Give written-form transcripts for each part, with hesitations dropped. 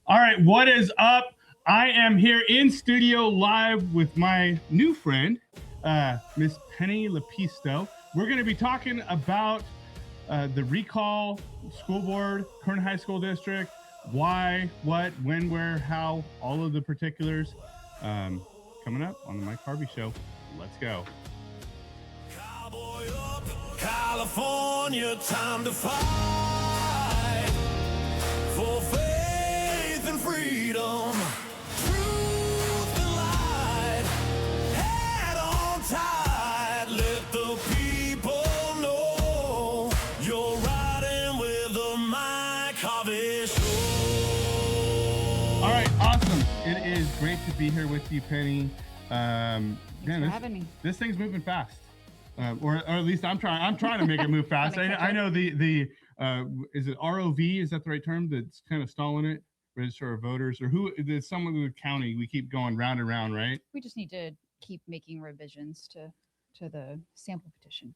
All right, what is up? I am here in studio live with my new friend, Miss Penny Lapisto. We're going to be talking about the recall, school board, Kern High School District, why, what, when, where, how, all of the particulars. Coming up on the Mike Harvey Show. Let's go. Cowboy up, California, time to fight for faith and freedom, truth and light, head on tight, let the people know you're riding with the Mike Harvey Show. All right, awesome. It is great to be here with you, Penny. Thanks for having me. This thing's moving fast. Or at least I'm trying to make it move fast. I know the is it ROV? Is that the right term? That's kind of stalling it. Register of voters, or who? There's someone in the county. We keep going round and round, right? We just need to keep making revisions to the sample petition.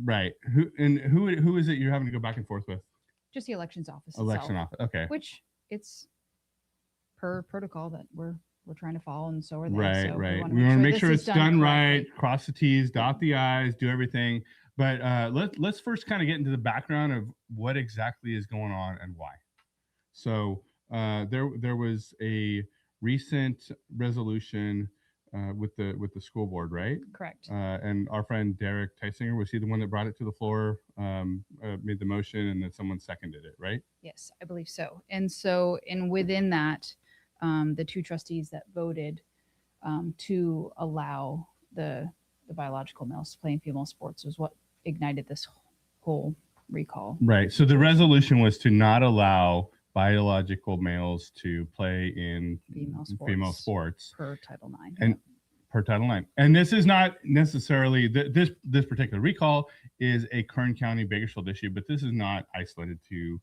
Right. Who is it you're having to go back and forth with? Just the elections office. Election itself, office. Okay. Which it's per protocol that we're trying to follow, and so are they. Right, so right. We want to make sure it's done right, cross the T's, dot the I's, do everything. But let's first kind of get into the background of what exactly is going on and why. So there was a recent resolution with the school board, right? Correct. And our friend Derek Tysinger, was he the one that brought it to the floor, made the motion, and then someone seconded it, right? Yes, I believe so. And within that, the two trustees that voted to allow the biological males to play in female sports was what ignited this whole recall. Right. So the resolution was to not allow biological males to play in female sports per Title IX. And per Title IX. And this is not necessarily this particular recall is a Kern County Bakersfield issue, but this is not isolated to.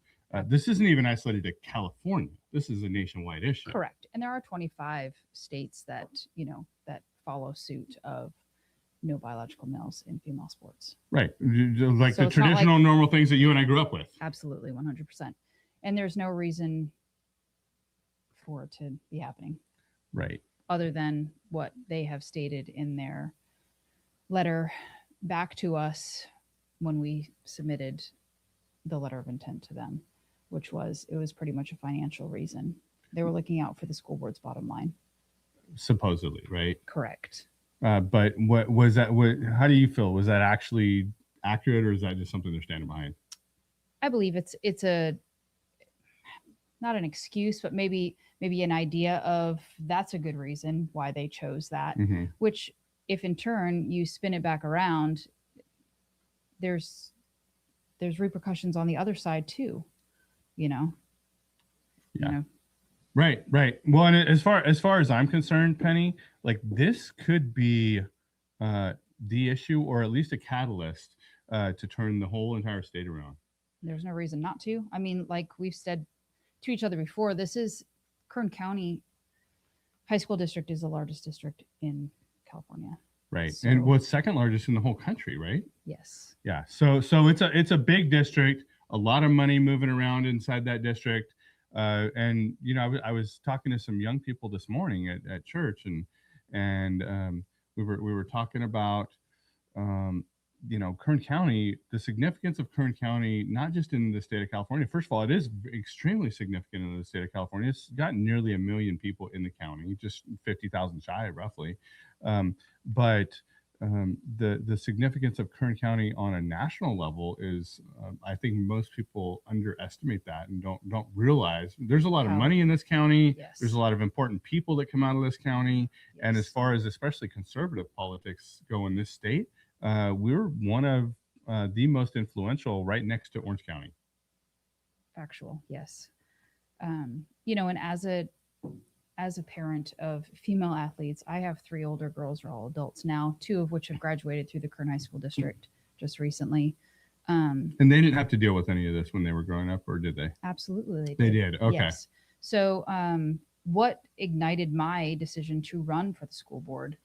This isn't even isolated to California. This is a nationwide issue. Correct. And there are 25 states that follow suit of no biological males in female sports. Right. Like so the traditional normal things that you and I grew up with. Absolutely, 100%. And there's no reason for it to be happening. Right. Other than what they have stated in their letter back to us when we submitted the letter of intent to them. It was pretty much a financial reason. They were looking out for the school board's bottom line. Supposedly, right? Correct. But what was that? How do you feel? Was that actually accurate, or is that just something they're standing behind? I believe it's a not an excuse, but maybe an idea of that's a good reason why they chose that. Mm-hmm. Which, if in turn you spin it back around, there's repercussions on the other side too. Yeah. Right. Well, and as far as I'm concerned, Penny, like this could be the issue, or at least a catalyst to turn the whole entire state around. There's no reason not to. I mean, like we've said to each other before, this is Kern County High School District is the largest district in California. Right. So, and it's second largest in the whole country, right? Yes. Yeah. So it's a big district, a lot of money moving around inside that district. And I was talking to some young people this morning at church, and we were talking about Kern County, the significance of Kern County, not just in the state of California. First of all, it is extremely significant in the state of California. It's got nearly 1 million people in the county, just 50,000 shy, roughly. But the significance of Kern County on a national level is, I think most people underestimate that and don't realize there's a lot of money in this county. Yes. There's a lot of important people that come out of this county. Yes. And as far as especially conservative politics go in this state, we're one of the most influential, right next to Orange County. Factual, yes. And as a parent of female athletes, I have 3 older girls who are all adults now, 2 of which have graduated through the Kern High School District just recently. And they didn't have to deal with any of this when they were growing up, or did they? Absolutely, they did. Okay. Yes. So what ignited my decision to run for the school board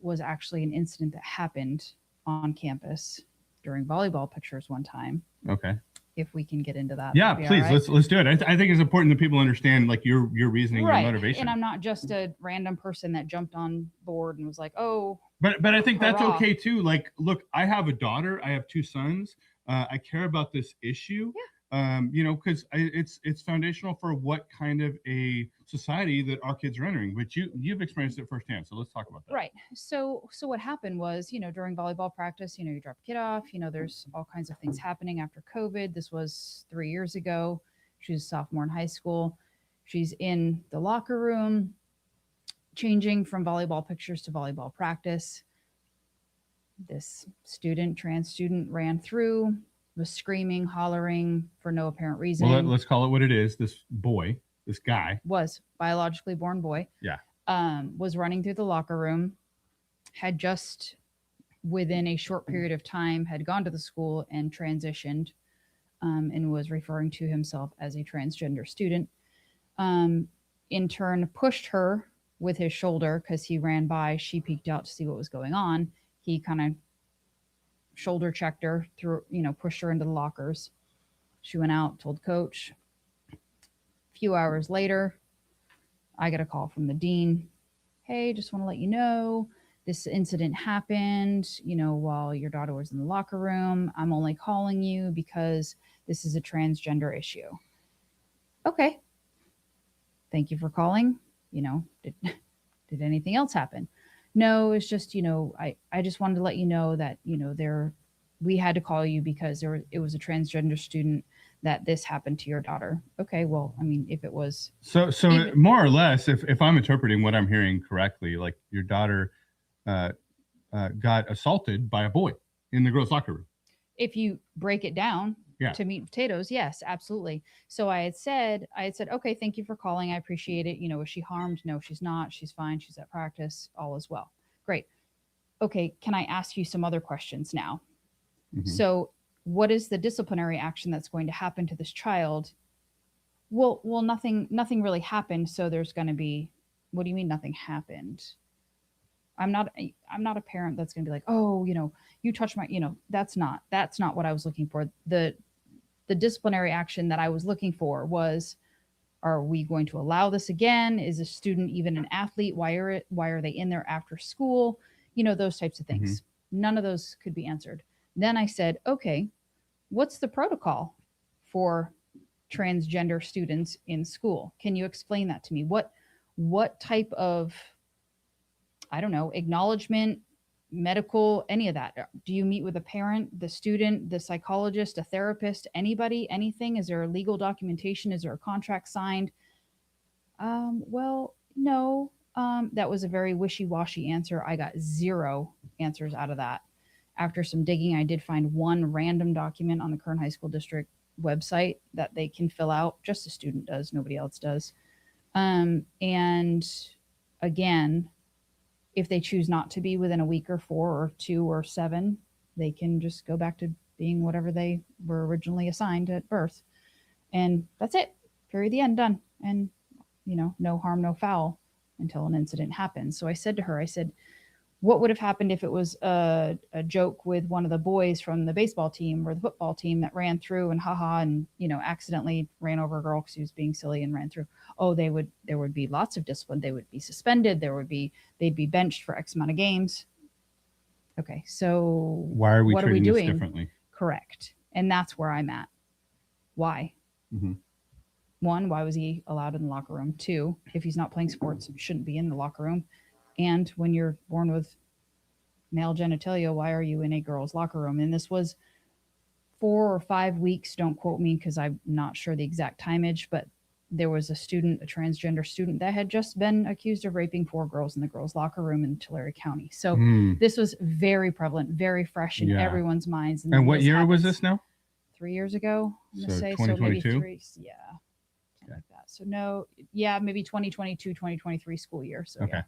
was actually an incident that happened on campus during volleyball pictures one time. Okay. if we can get into that. Yeah, please, right? let's do it. I think it's important that people understand like your reasoning, right. your motivation. And I'm not just a random person that jumped on board and was like, oh. But I think that's hurrah. okay too. Like, look, I have a daughter. I have 2 sons. I care about this issue. Yeah. You know, because it's foundational for what kind of a society that our kids are entering. But you've experienced it firsthand, so let's talk about that. Right. So what happened was, you know, during volleyball practice, you know, you drop a kid off. You know, there's all kinds of things happening after COVID. This was 3 years ago. She's a sophomore in high school. She's in the locker room, changing from volleyball pictures to volleyball practice. This trans student, ran through, was screaming, hollering for no apparent reason. Well, let's call it what it is. This guy was biologically born boy. Yeah. Was running through the locker room, had just within a short period of time had gone to the school and transitioned, and was referring to himself as a transgender student. In turn, pushed her with his shoulder because he ran by. She peeked out to see what was going on. He kind of shoulder checked her through, you know, pushed her into the lockers. She went out, told coach. A few hours later, I get a call from the dean. Hey, just want to let you know this incident happened, you know, while your daughter was in the locker room. I'm only calling you because this is a transgender issue. Okay. Thank you for calling. You know, did anything else happen? No, it's just, you know, I just wanted to let you know that, you know, we had to call you because it was a transgender student that this happened to your daughter. Okay, well, I mean, if it was so more or less, if I'm interpreting what I'm hearing correctly, like your daughter got assaulted by a boy in the girls' locker room. If you break it down to meat and potatoes, yes, absolutely. So I had said, okay, thank you for calling. I appreciate it. You know, is she harmed? No, she's not. She's fine. She's at practice. All is well. Great. Okay, can I ask you some other questions now? Mm-hmm. So what is the disciplinary action that's going to happen to this child? Well, nothing really happened. So there's going to be, what do you mean nothing happened? I'm not a parent that's going to be like, oh, you know, you touched my, you know, that's not what I was looking for. The disciplinary action that I was looking for was, are we going to allow this again? Is a student even an athlete? Why are they in there after school? You know, those types of things. Mm-hmm. None of those could be answered. Then I said, okay, what's the protocol for transgender students in school? Can you explain that to me? What type of, I don't know, acknowledgement, medical, any of that? Do you meet with a parent, the student, the psychologist, a therapist, anybody, anything? Is there legal documentation? Is there a contract signed? Well, no. That was a very wishy-washy answer. I got 0 answers out of that. After some digging, I did find one random document on the Kern High School District website that they can fill out. Just a student does, nobody else does. And again, if they choose not to be within a week or 4 or 2 or 7, they can just go back to being whatever they were originally assigned at birth. And that's it. Period. The end. Done. And, you know, no harm, no foul until an incident happens. So I said to her, what would have happened if it was a joke with one of the boys from the baseball team or the football team that ran through and and, you know, accidentally ran over a girl because he was being silly and ran through? Oh, there would be lots of discipline. They would be suspended. They'd be benched for X amount of games. Okay. So why are we treating this differently? Correct. And that's where I'm at. Why? Mm-hmm. 1, why was he allowed in the locker room? 2, if he's not playing sports, shouldn't be in the locker room. And when you're born with male genitalia, why are you in a girl's locker room? And this was 4 or 5 weeks. Don't quote me because I'm not sure the exact timeage, but there was a transgender student that had just been accused of raping 4 girls in the girls' locker room in Tulare County. So this was very prevalent, very fresh in everyone's minds. And what year was this now? 3 years ago. So 2022? So maybe 3, yeah. Okay. Like that. So no, yeah, maybe 2022, 2023 school year. So okay. Yeah.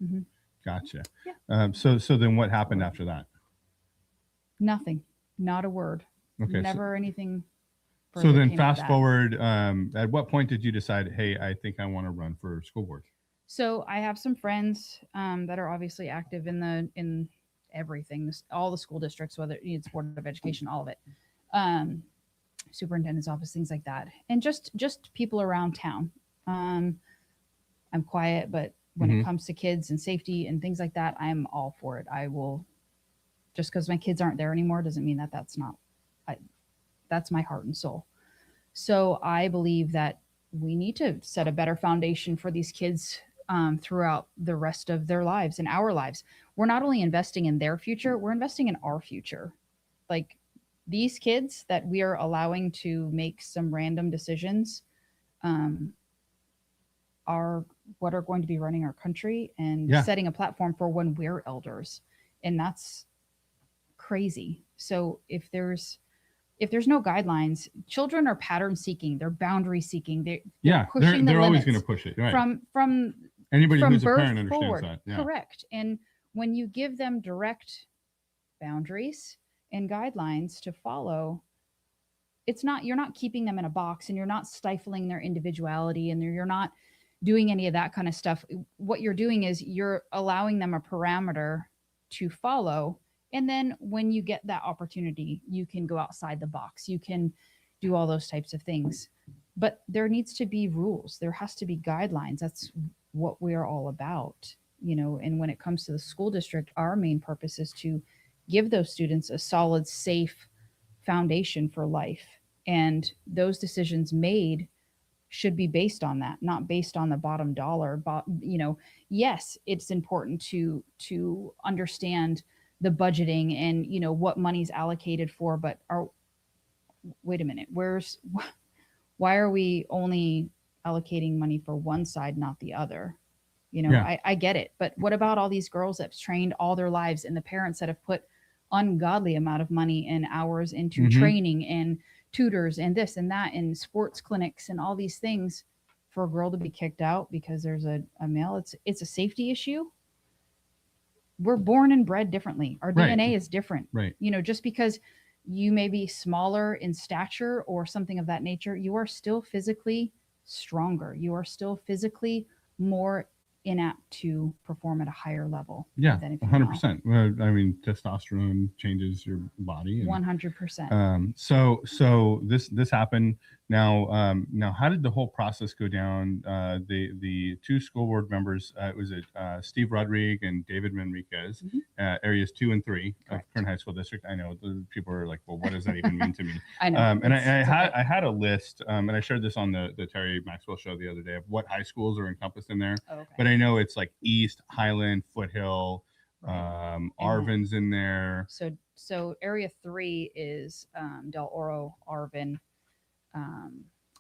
Mm-hmm. Gotcha. Yeah. So then what happened after that? Nothing. Not a word. Okay. Never anything. So then fast forward, at what point did you decide, hey, I think I want to run for school board? So I have some friends that are obviously active in everything, all the school districts, whether it's Board of Education, all of it. superintendent's office, things like that, and just people around town. I'm quiet, but when it comes to kids and safety and things like that, I'm all for it. I will, just because my kids aren't there anymore doesn't mean that that's not, that's my heart and soul. So I believe that we need to set a better foundation for these kids throughout the rest of their lives and our lives. We're not only investing in their future, we're investing in our future. Like these kids that we are allowing to make some random decisions are what are going to be running our country and setting a platform for when we're elders. And that's crazy. So if there's no guidelines, children are pattern seeking, they're boundary seeking, they're pushing they're the always limits going to push it, right? From anybody from who's a birth parent understands forward. that. Yeah. Correct. And when you give them direct boundaries and guidelines to follow, you're not keeping them in a box, and you're not stifling their individuality, and you're not doing any of that kind of stuff. What you're doing is you're allowing them a parameter to follow. And then when you get that opportunity, you can go outside the box. You can do all those types of things. But there needs to be rules. There has to be guidelines. That's what we're all about, and when it comes to the school district, our main purpose is to give those students a solid, safe foundation for life. And those decisions made should be based on that, not based on the bottom dollar. But, yes, it's important to understand the budgeting and, what money's allocated for, but wait a minute, why are we only allocating money for one side, not the other? I get it. But what about all these girls that's trained all their lives, and the parents that have put ungodly amount of money and hours into training and tutors and this and that and sports clinics and all these things, for a girl to be kicked out because there's a male? It's a safety issue. We're born and bred differently. Our DNA is different. Right. Just because you may be smaller in stature or something of that nature, you are still physically stronger. You are still physically more inapt to perform at a higher level. Yeah, 100%. Well, I mean, testosterone changes your body. 100%. So this happened. Now, how did the whole process go down? The two school board members, Steve Rodriguez and David Manriquez, areas 2 and 3 of Kern High School District. I know the people are like, well, what does that even mean to me? I know. And I had a list, and I shared this on the Terry Maxwell show the other day, of what high schools are encompassed in there. Oh, okay. But I know it's like East, Highland, Foothill, Arvin's in there. So area 3 is Del Oro, Arvin,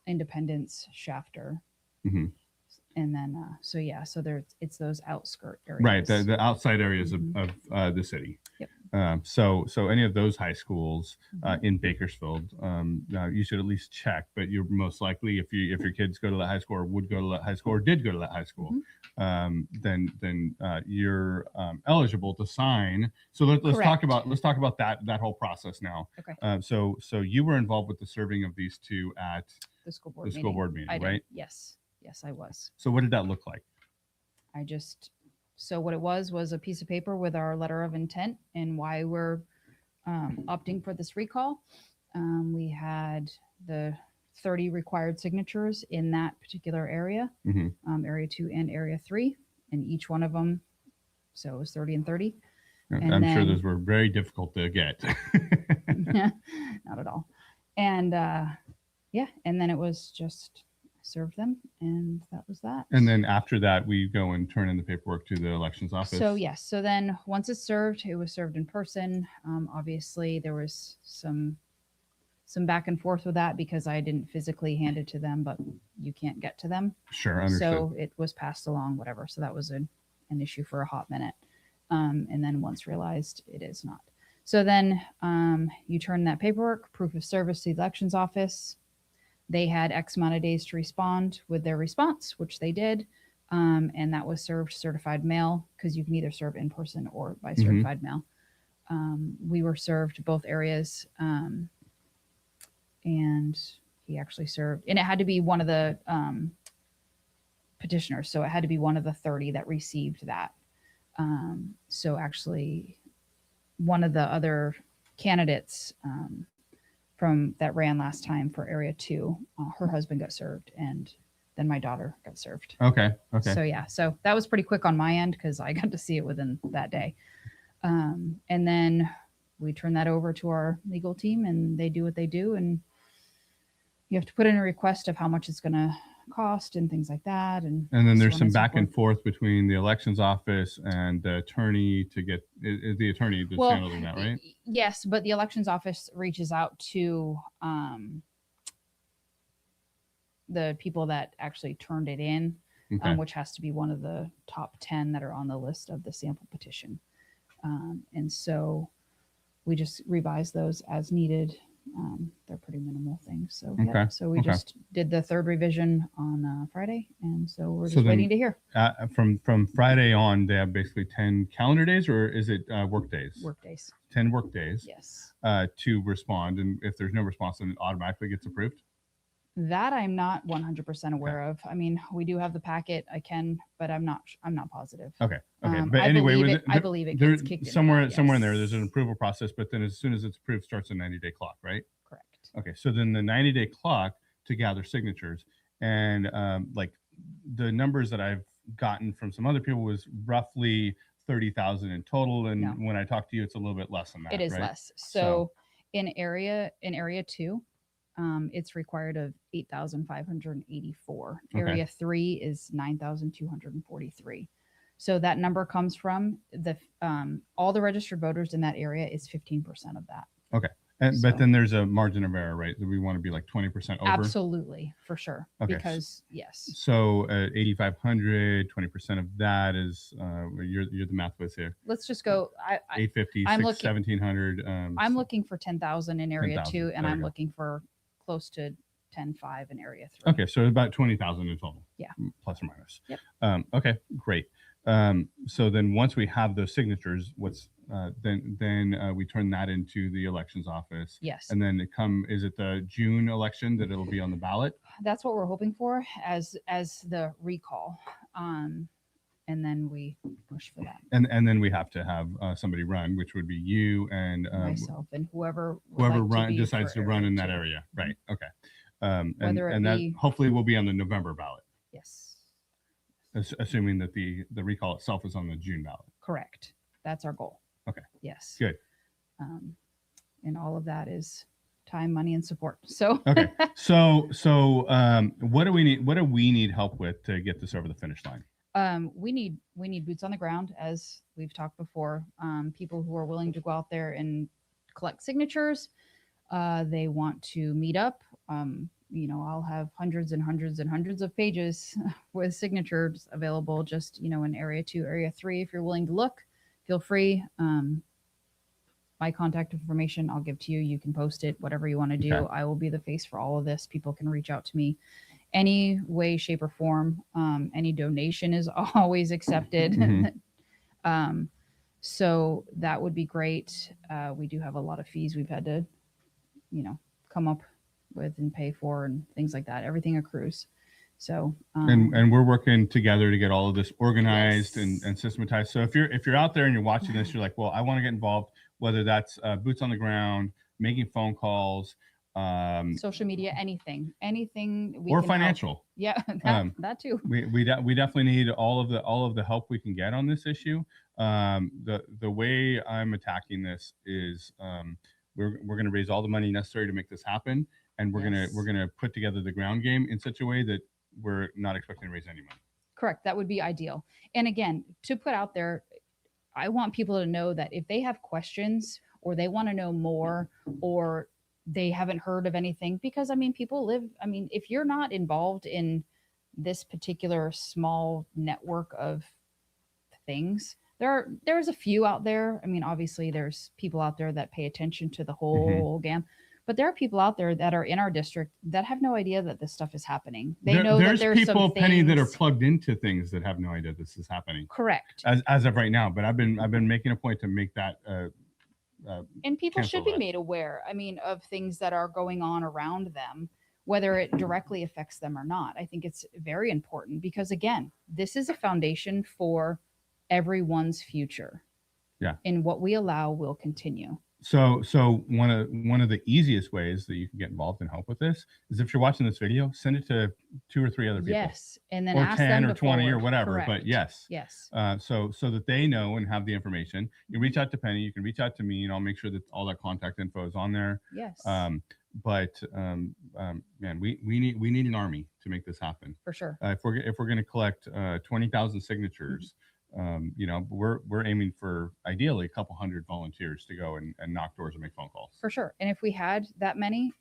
Independence, Shafter, and then so it's those outskirt areas, right? The outside areas of the city. Yep. So any of those high schools in Bakersfield, you should at least check. But you're most likely, if your kids go to that high school, or would go to that high school, or did go to that high school, then you're eligible to sign. So let's talk about that whole process now. Okay. So you were involved with the serving of these two at the school board meeting, right? Yes, I was. So what did that look like? So what it was a piece of paper with our letter of intent and why we're opting for this recall. We had the 30 required signatures in that particular area, area 2 and area 3, and each one of them. So it was 30 and 30. I'm sure those were very difficult to get. Not at all. And and then it was just served them, and that was that. And then after that, we go and turn in the paperwork to the elections office. So yes, so then once it's served, it was served in person. Obviously there was some back and forth with that because I didn't physically hand it to them, but you can't get to them. Sure, understood. So it was passed along, whatever. So that was an issue for a hot minute. And then once realized it is not. So then you turn that paperwork, proof of service, to the elections office. They had X amount of days to respond with their response, which they did. And that was served certified mail, because you can either serve in person or by certified mail. We were served both areas. And he actually served, and it had to be one of the petitioners. So it had to be one of the 30 that received that. So actually one of the other candidates from that ran last time for area 2. Her husband got served, and then my daughter got served. Okay. So yeah, so that was pretty quick on my end because I got to see it within that day. And then we turn that over to our legal team, and they do what they do. And you have to put in a request of how much it's going to cost and things like that. And then there's so some on so back and forth. forth between the elections office and the attorney to get the attorney that's handling that, right? Yes, but the elections office reaches out to the people that actually turned it in, Okay. which has to be one of the top 10 that are on the list of the sample petition. And so we just revise those as needed. They're pretty minimal things. So, yeah. So we just did the 3rd revision on Friday. And so we're just waiting to hear. From Friday on, they have basically 10 calendar days, or is it work days? Work days. 10 work days. Yes. To respond. And if there's no response, then it automatically gets approved? That I'm not 100% aware of. I mean, we do have the packet. I can, but I'm not positive. Okay. But anyway, I believe it gets kicked somewhere in. Somewhere in there, there's an approval process, but then as soon as it's approved, starts a 90-day clock, right? Correct. Okay. So then the 90-day clock to gather signatures, and like the numbers that I've gotten from some other people was roughly 30,000 in total. And when I talk to you, it's a little bit less than that. It is right? less. So in area 2, it's required of 8,584. Area 3 is 9,243. So that number comes from the all the registered voters in that area is 15% of that. Okay. But then there's a margin of error, right? That we want to be like 20% over. Absolutely, for sure. Okay. Because yes. So 8,500, 20% of that is you're the math whiz here. Let's just go. 850, 1,700. I'm looking for 10,000 in area 2, and I'm looking for close to 10.5 in area 3. Okay, so about 20,000 in total. Yeah. Plus or minus. Yep. Okay, great. So then once we have those signatures, what's then we turn that into the elections office. Yes. And then is it the June election that it'll be on the ballot? That's what we're hoping for as the recall. And then we push for that. And then we have to have somebody run, which would be you and myself and whoever decides to run in that area. Right. Okay. And that hopefully will be on the November ballot. Yes. Assuming that the recall itself is on the June ballot. Correct. That's our goal. Okay. Yes. Good. And all of that is time, money, and support. So okay. So what do we need? What do we need help with to get this over the finish line? We need boots on the ground, as we've talked before. People who are willing to go out there and collect signatures. They want to meet up. I'll have hundreds and hundreds and hundreds of pages with signatures available just, in area 2, area 3. If you're willing to look, feel free. My contact information I'll give to you. You can post it, whatever you want to do. Okay. I will be the face for all of this. People can reach out to me any way, shape, or form. Any donation is always accepted. Mm-hmm. So that would be great. We do have a lot of fees we've had to, come up with and pay for and things like that. Everything accrues. So and we're working together to get all of this organized and systematized. So if you're out there and you're watching this, you're like, well, I want to get involved, whether that's boots on the ground, making phone calls, social media, anything we or can financial help. Yeah, that too. We definitely need all of the help we can get on this issue. The way I'm attacking this is we're going to raise all the money necessary to make this happen, and we're going to put together the ground game in such a way that we're not expecting to raise any money. Correct. That would be ideal. And again, to put out there, I want people to know that if they have questions or they want to know more or they haven't heard of anything, because if you're not involved in this particular small network of things, there's a few out there. Obviously there's people out there that pay attention to the whole game, but there are people out there that are in our district that have no idea that this stuff is happening. They know that there's people, Penny, that are plugged into things that have no idea this is happening. Correct. As of right now, but I've been making a point to make that. And people should be made aware, of things that are going on around them, whether it directly affects them or not. I think it's very important because, again, this is a foundation for everyone's future. Yeah. And what we allow will continue. So one of the easiest ways that you can get involved and help with this is if you're watching this video, send it to 2 or 3 other people. Yes, and then or ask 10 them or to 20 or forward. whatever. Correct. But yes, so that they know and have the information. You reach out to Penny, you can reach out to me, and I'll make sure that all that contact info is on there. Yes. Man, we need an army to make this happen. For sure. If we're going to collect 20,000 signatures. We're aiming for ideally a couple hundred volunteers to go and knock doors and make phone calls. For sure. And if we had that many,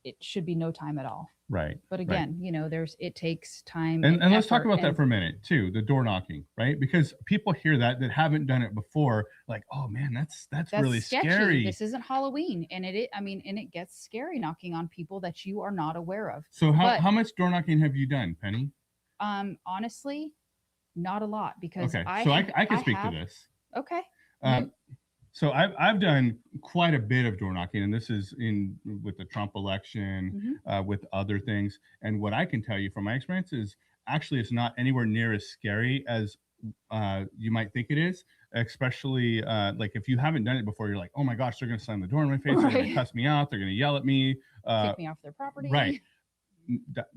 it should be no time at all. Right. But again, it takes time. And let's talk about that for a minute too, the door knocking, right? Because people hear that haven't done it before, like, oh man, that's really sketchy. Scary. This isn't Halloween. And it gets scary knocking on people that you are not aware of. So how much door knocking have you done, Penny? Honestly, not a lot, because I can speak to this. Okay. So I've done quite a bit of door knocking, and this is with the Trump election, with other things. And what I can tell you from my experience is actually it's not anywhere near as scary as you might think it is. Especially like if you haven't done it before, you're like, oh my gosh, they're going to slam the door in my face, they're going to cuss me out, they're going to yell at me, kick me off their property. Right.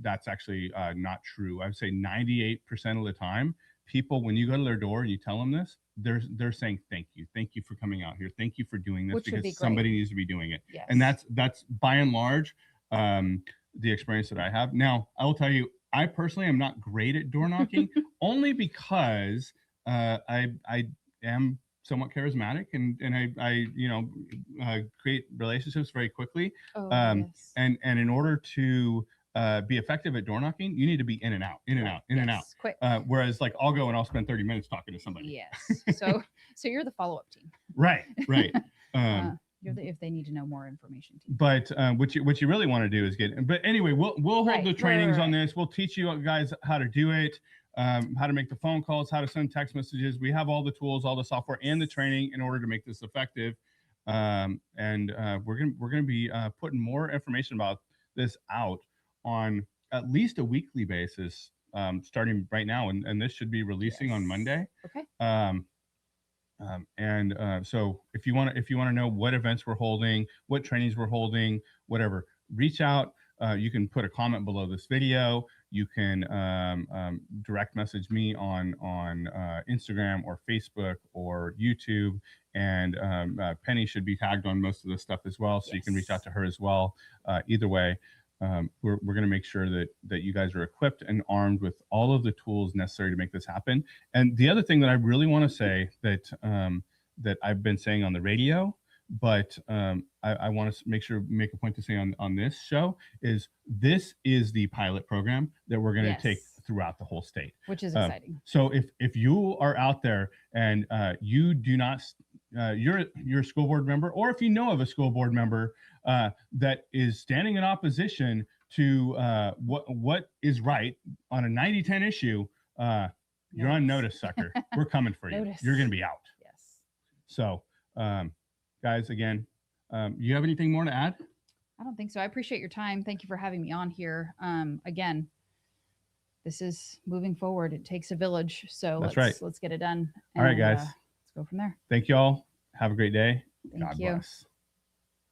That's actually not true. I would say 98% of the time, people, when you go to their door and you tell them this, they're saying thank you for coming out here, thank you for doing this, because somebody needs to be doing it. Yes. And that's by and large the experience that I have. Now I will tell you, I personally am not great at door knocking only because I am somewhat charismatic and I create relationships very quickly. Yes. And in order to be effective at door knocking, you need to be in and out, in and out. Quick. Whereas like I'll go and I'll spend 30 minutes talking to somebody. Yes. So you're the follow-up team. Right. You're if they need to know more information team. But what you really want to do is but anyway, we'll hold the trainings on this. We'll teach you guys how to do it, how to make the phone calls, how to send text messages. We have all the tools, all the software, and the training in order to make this effective. And we're gonna be putting more information about this out on at least a weekly basis, starting right now, and this should be releasing on Monday. Okay. So if you want to know what events we're holding, what trainings we're holding, whatever, reach out. You can put a comment below this video. You can direct message me on Instagram or Facebook or YouTube, and Penny should be tagged on most of this stuff as well, so you can reach out to her as well. Either way, we're going to make sure that you guys are equipped and armed with all of the tools necessary to make this happen. And the other thing that I really want to say that I've been saying on the radio, but I want to make a point to say on this show is this is the pilot program that we're going to take throughout the whole state, which is exciting. So if you are out there and you do not, you're a school board member, or if you know of a school board member that is standing in opposition to what is right on a 90-10 issue, you're on notice, sucker. We're coming for you. You're going to be out. Yes. So, guys, again, you have anything more to add? I don't think so. I appreciate your time. Thank you for having me on here. Again, this is moving forward. It takes a village. So let's get it done. All right, guys. Let's go from there. Thank you all. Have a great day. Thank you. God bless.